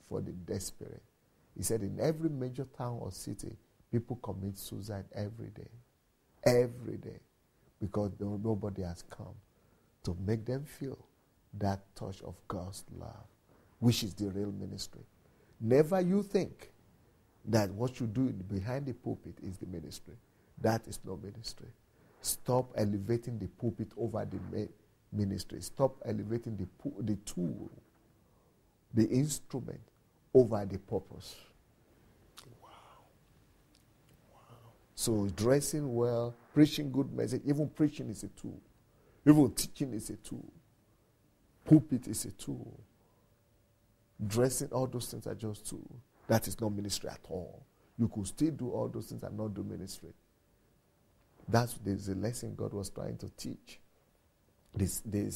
for the desperate. He said in every major town or city, people commit suicide every day. Every day. Because nobody has come to make them feel that touch of God's love, which is the real ministry. Never you think that what you do behind the pulpit is the ministry. That is no ministry. Stop elevating the pulpit over the ministry. Stop elevating the tool, the instrument, over the purpose. Wow. So dressing well, preaching good message, even preaching is a tool. Even teaching is a tool. Pulpit is a tool. Dressing, all those things are just tools. That is not ministry at all. You could still do all those things and not do ministry. That's the lesson God was trying to teach. With the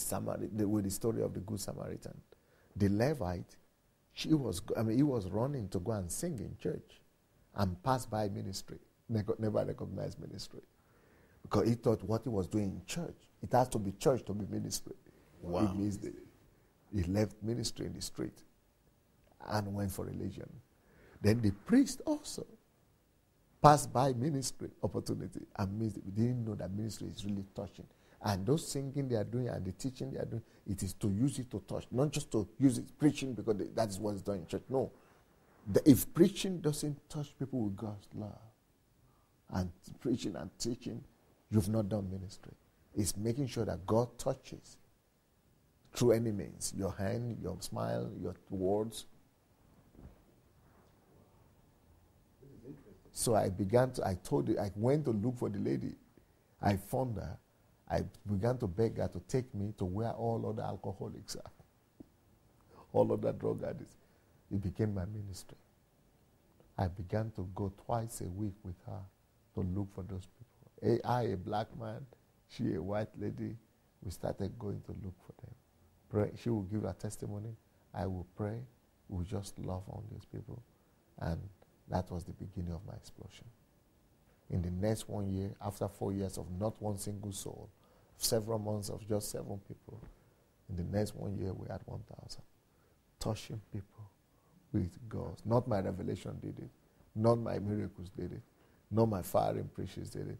story of the Good Samaritan. The Levite, he was running to go and sing in church and pass by ministry. Never recognized ministry. Because he thought what he was doing in church, it has to be church to be ministry. Wow. It means that he left ministry in the street and went for religion. Then the priest also passed by ministry opportunity and missed it. We didn't know that ministry is really touching. And those singing they are doing and the teaching they are doing, it is to use it to touch, not just to use it preaching because that is what is done in church. No. If preaching doesn't touch people with God's love, and preaching and teaching, you've not done ministry. It's making sure that God touches through any means. Your hand, your smile, your words. So I went to look for the lady. I found her. I began to beg her to take me to where all other alcoholics are. All other drug addicts. It became my ministry. I began to go twice a week with her to look for those people. I, a black man, she, a white lady, we started going to look for them. Pray. She will give her testimony. I will pray. We will just love on these people. And that was the beginning of my explosion. In the next 1 year, after 4 years of not one single soul, several months of just 7 people, in the next 1 year we had 1,000. Touching people with God. Not my revelation did it. Not my miracles did it. Not my firing preachers did it.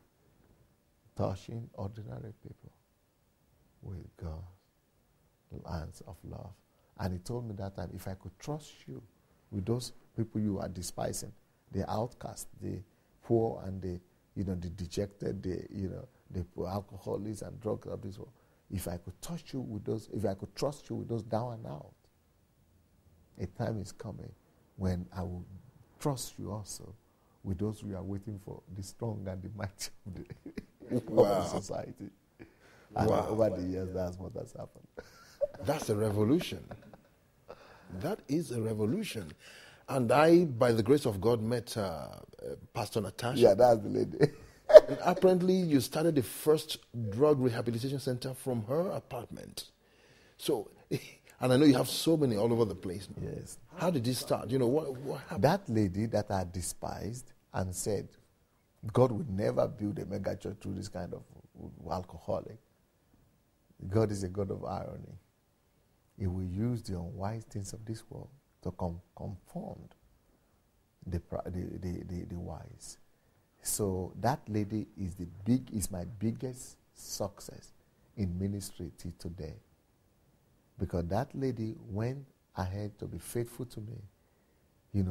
Touching ordinary people with God's hands of love. And he told me that time, if I could trust you with those people you are despising, the outcast, the poor and the dejected, the alcoholics and drug addicts, if I could touch you with those, if I could trust you with those down and out, a time is coming when I will trust you also with those we are waiting for, the strong and the mighty of the society. And over the years, that's what has happened. That's a revolution. That is a revolution. And I, by the grace of God, met Pastor Natasha. Yeah, that's the lady. And apparently, you started the first drug rehabilitation center from her apartment. So, and I know you have so many all over the place. Yes. How did this start? What happened? That lady that I despised and said, God would never build a mega church through this kind of alcoholic. God is a God of irony. He will use the unwise things of this world to confound the wise. So that lady is my biggest success in ministry till today. Because that lady went ahead to be faithful to me,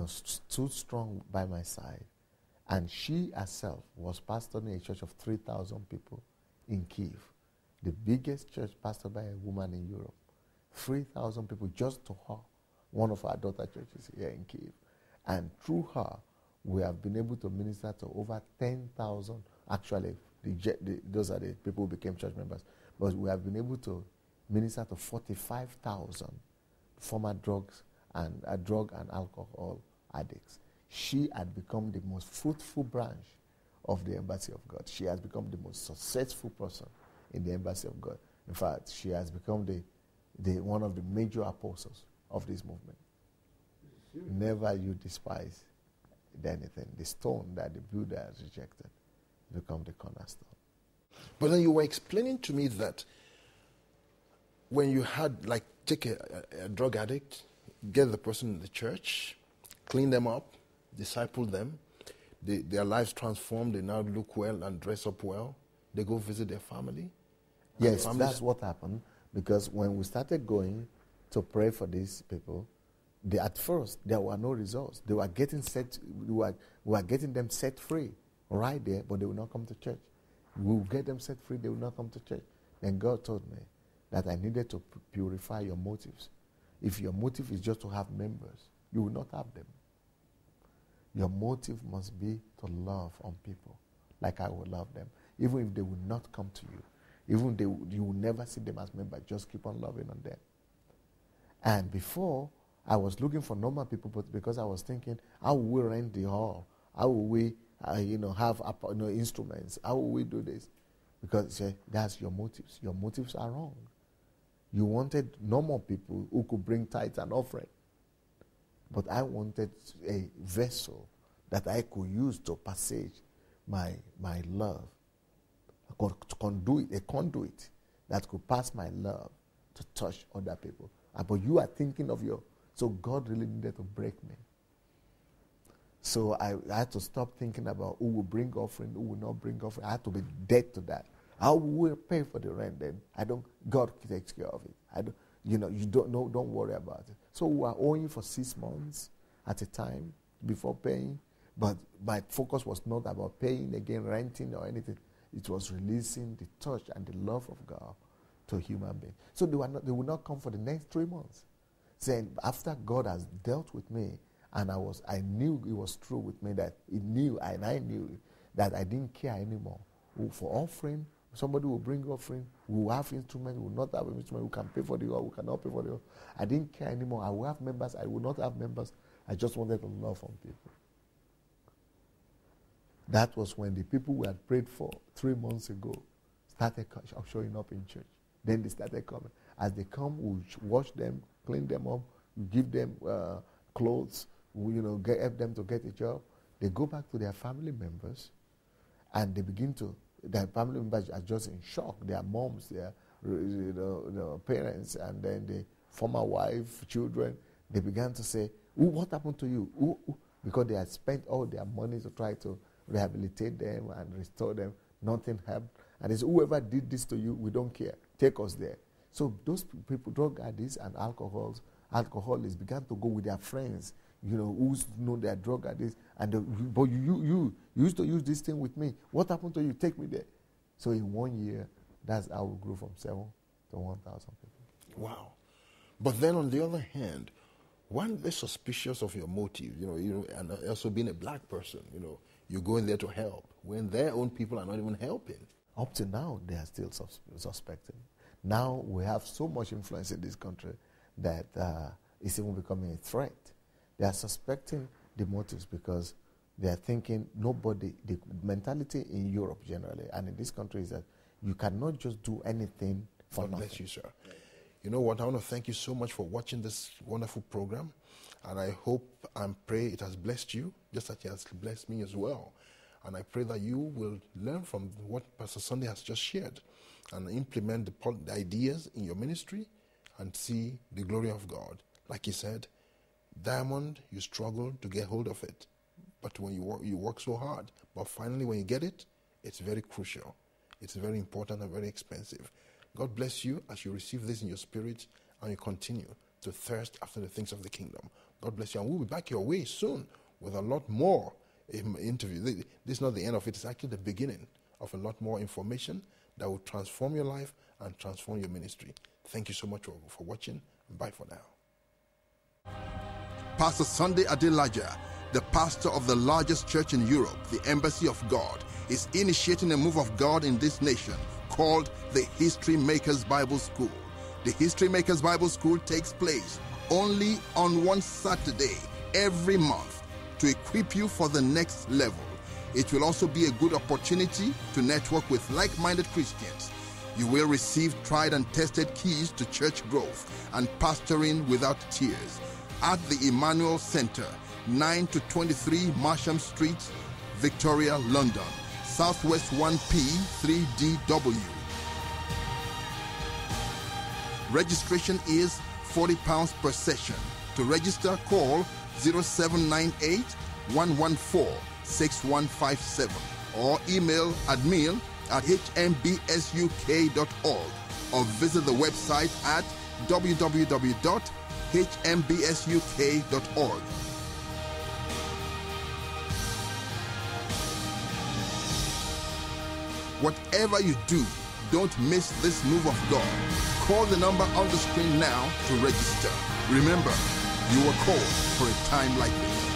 stood strong by my side. And she herself was pastoring a church of 3,000 people in Kyiv, the biggest church pastored by a woman in Europe. 3,000 people just to her, one of our daughter churches here in Kyiv. And through her, we have been able to minister to over 10,000. Actually, those are the people who became church members. But we have been able to minister to 45,000 former drug and alcohol addicts. She had become the most fruitful branch of the Embassy of God. She has become the most successful person in the Embassy of God. In fact, she has become one of the major apostles of this movement. Never you despise anything. The stone that the builder has rejected become the cornerstone. But then you were explaining to me that when you had, take a drug addict, get the person in the church, clean them up, disciple them. Their lives transformed. They now look well and dress up well. They go visit their family. Yes, that's what happened. Because when we started going to pray for these people, at first there were no results. They were getting set. We were getting them set free right there, but they will not come to church. We will get them set free. They will not come to church. Then God told me that I needed to purify your motives. If your motive is just to have members, you will not have them. Your motive must be to love on people like I will love them. Even if they will not come to you. Even if you will never see them as members, just keep on loving on them. And before, I was looking for normal people, but because I was thinking, how will we rent the hall? How will we have instruments? How will we do this? Because that's your motives. Your motives are wrong. You wanted normal people who could bring tithes and offering. But I wanted a vessel that I could use to passage my love. A conduit that could pass my love to touch other people. But you are thinking of so God really needed to break me. So I had to stop thinking about who will bring offering, who will not bring offering. I had to be dead to that. How will we pay for the rent then? God takes care of it. Don't worry about it. So we were owing for 6 months at a time before paying. But my focus was not about paying again, renting or anything. It was releasing the touch and the love of God to human beings. So they would not come for the next 3 months. Saying after God has dealt with me, and I knew it was true with me that He knew, and I knew that I didn't care anymore. For offering, somebody will bring offering, we will have instruments, we will not have instruments, we can pay for the oil, we cannot pay for the oil. I didn't care anymore. I will have members, I will not have members. I just wanted to love on people. That was when the people we had prayed for 3 months ago started showing up in church. Then they started coming. As they come, we wash them, clean them up, we give them clothes, we help them to get a job. They go back to their family members, and they begin to. Their family members are just in shock. Their moms, their parents, and then the former wife, children. They began to say, "What happened to you?" Because they had spent all their money to try to rehabilitate them and restore them. Nothing helped. And they said, "Whoever did this to you, we don't care. Take us there." So those people, drug addicts and alcoholics began to go with their friends, who know their drug addicts. But you used to use this thing with me. What happened to you? Take me there. So in 1 year, that's how we grew from 7 to 1,000 people. Wow. But then on the other hand, one is suspicious of your motive, and also being a black person, you go in there to help when their own people are not even helping. Up to now, they are still suspecting. Now we have so much influence in this country that it's even becoming a threat. They are suspecting the motives because they are thinking the mentality in Europe generally and in this country is that you cannot just do anything for nothing. God bless you, sir. You know what? I want to thank you so much for watching this wonderful program. And I hope and pray it has blessed you, just as it has blessed me as well. And I pray that you will learn from what Pastor Sunday has just shared and implement the ideas in your ministry and see the glory of God. Like he said, diamond, you struggle to get hold of it. But when you work so hard. But finally, when you get it, it's very crucial. It's very important and very expensive. God bless you as you receive this in your spirit and you continue to thirst after the things of the kingdom. God bless you. And we'll be back your way soon with a lot more interview. This is not the end of it. It's actually the beginning of a lot more information that will transform your life and transform your ministry. Thank you so much for watching. Bye for now. Pastor Sunday Adelaja, the pastor of the largest church in Europe, the Embassy of God, is initiating a move of God in this nation called the History Makers Bible School. The History Makers Bible School takes place only on one Saturday every month to equip you for the next level. It will also be a good opportunity to network with like-minded Christians. You will receive tried and tested keys to church growth and pastoring without tears at the Emmanuel Center, 9 to 23 Marsham Street, Victoria, London, Southwest 1P 3DW. Registration is £40 per session. To register, call 0798 114 6157 or email admin@hmbsuk.org or visit the website at www.hmbsuk.org. Whatever you do, don't miss this move of God. Call the number on the screen now to register. Remember, you were called for a time like this.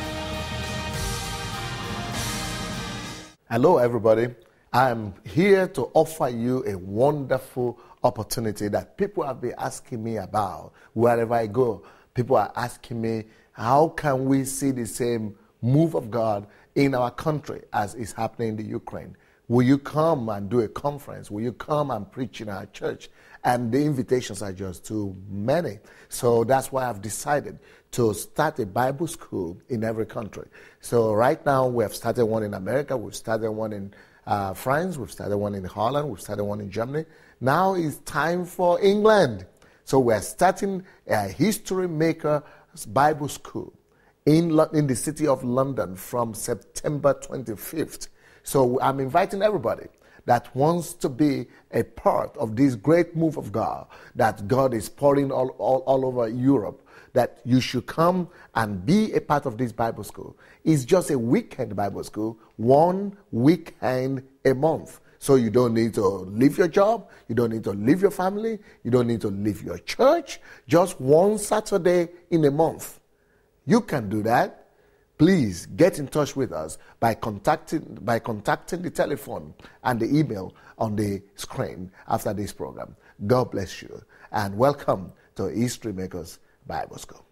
Hello, everybody. I'm here to offer you a wonderful opportunity that people have been asking me about wherever I go. People are asking me, how can we see the same move of God in our country as is happening in the Ukraine? Will you come and do a conference? Will you come and preach in our church? And the invitations are just too many. So that's why I've decided to start a Bible school in every country. So right now we have started one in America, we've started one in France, we've started one in Holland, we've started one in Germany. Now it's time for England. So we're starting a History Maker Bible School in the city of London from September 25th. So I'm inviting everybody that wants to be a part of this great move of God that God is pouring all over Europe, that you should come and be a part of this Bible school. It's just a weekend Bible school, 1 weekend a month. So you don't need to leave your job, you don't need to leave your family, you don't need to leave your church, just 1 Saturday in a month. You can do that. Please get in touch with us by contacting the telephone and the email on the screen after this program. God bless you and welcome to History Makers Bible School.